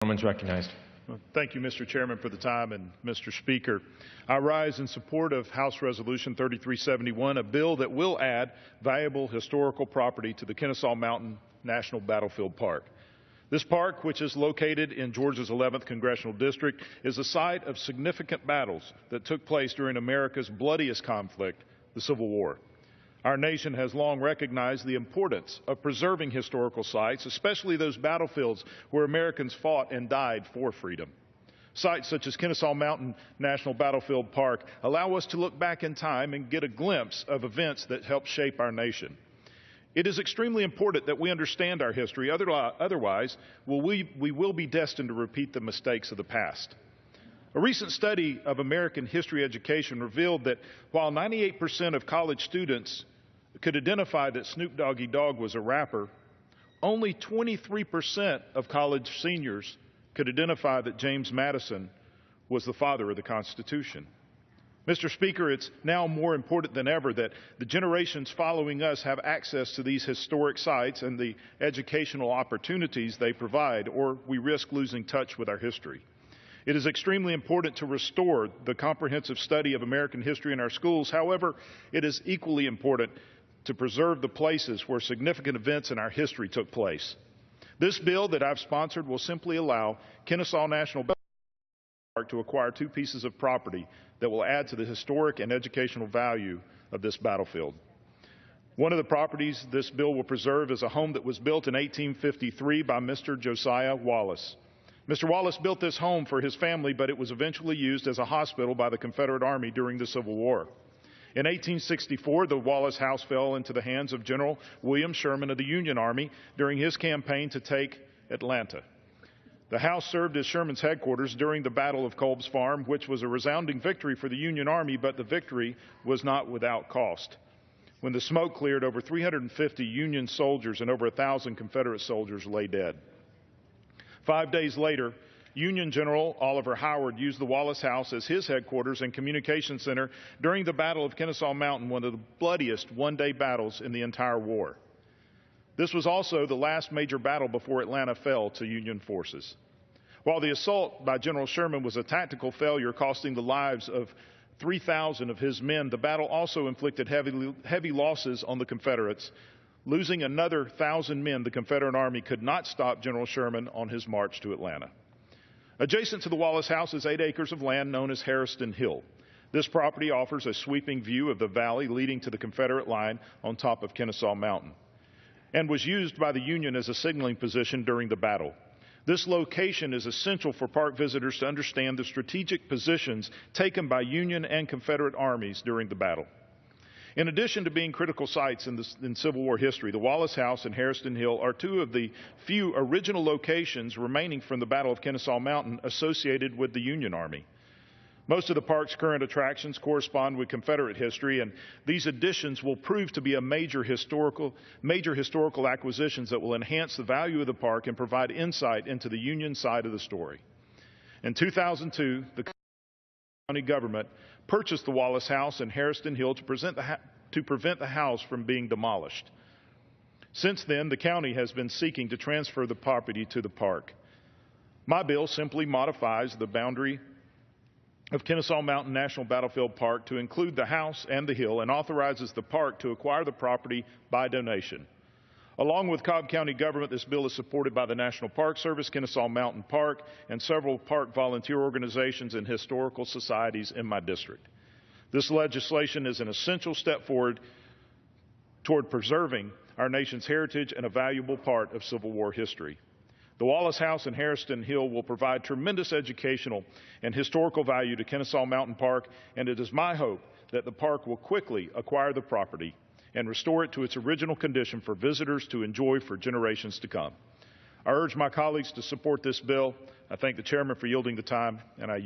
Gentleman's recognized. Well, thank you, Mr. Chairman, for the time, and Mr. Speaker. I rise in support of House Resolution 3371, a bill that will add valuable historical property to the Kennesaw Mountain National Battlefield Park. This park, which is located in Georgia's 11th Congressional District, is a site of significant battles that took place during America's bloodiest conflict, the Civil War. Our nation has long recognized the importance of preserving historical sites, especially those battlefields where Americans fought and died for freedom. Sites such as Kennesaw Mountain National Battlefield Park allow us to look back in time and get a glimpse of events that helped shape our nation. It is extremely important that we understand our history, otherwise we will be destined to repeat the mistakes of the past. A recent study of American history education revealed that while 98% of college students could identify that Snoop Doggy Dogg was a rapper, only 23% of college seniors could identify that James Madison was the father of the Constitution. Mr. Speaker, it's now more important than ever that the generations following us have access to these historic sites and the educational opportunities they provide, or we risk losing touch with our history. It is extremely important to restore the comprehensive study of American history in our schools. However, it is equally important to preserve the places where significant events in our history took place. This bill that I've sponsored will simply allow Kennesaw National Park to acquire two pieces of property that will add to the historic and educational value of this battlefield. One of the properties this bill will preserve is a home that was built in 1853 by Mr. Josiah Wallace. Mr. Wallace built this home for his family, but it was eventually used as a hospital by the Confederate Army during the Civil War. In 1864, the Wallace House fell into the hands of General William Sherman of the Union Army during his campaign to take Atlanta. The house served as Sherman's headquarters during the Battle of Kolb's Farm, which was a resounding victory for the Union Army, but the victory was not without cost. When the smoke cleared, over 350 Union soldiers and over 1,000 Confederate soldiers lay dead. 5 days later, Union General Oliver Howard used the Wallace House as his headquarters and communication center during the Battle of Kennesaw Mountain, one of the bloodiest one-day battles in the entire war. This was also the last major battle before Atlanta fell to Union forces. While the assault by General Sherman was a tactical failure, costing the lives of 3,000 of his men, the battle also inflicted heavy losses on the Confederates. Losing another 1,000 men, the Confederate Army could not stop General Sherman on his march to Atlanta. Adjacent to the Wallace House is 8 acres of land known as Harrison Hill. This property offers a sweeping view of the valley leading to the Confederate line on top of Kennesaw Mountain, and was used by the Union as a signaling position during the battle. This location is essential for park visitors to understand the strategic positions taken by Union and Confederate armies during the battle. In addition to being critical sites in Civil War history, the Wallace House and Harrison Hill are two of the few original locations remaining from the Battle of Kennesaw Mountain associated with the Union Army. Most of the park's current attractions correspond with Confederate history, and these additions will prove to be major historical acquisitions that will enhance the value of the park and provide insight into the Union side of the story. In 2002, the county government purchased the Wallace House and Harrison Hill to prevent the house from being demolished. Since then, the county has been seeking to transfer the property to the park. My bill simply modifies the boundary of Kennesaw Mountain National Battlefield Park to include the house and the hill, and authorizes the park to acquire the property by donation. Along with Cobb County government, this bill is supported by the National Park Service, Kennesaw Mountain Park, and several park volunteer organizations and historical societies in my district. This legislation is an essential step forward toward preserving our nation's heritage and a valuable part of Civil War history. The Wallace House and Harrison Hill will provide tremendous educational and historical value to Kennesaw Mountain Park, and it is my hope that the park will quickly acquire the property and restore it to its original condition for visitors to enjoy for generations to come. I urge my colleagues to support this bill. I thank the chairman for yielding the time, and I yield.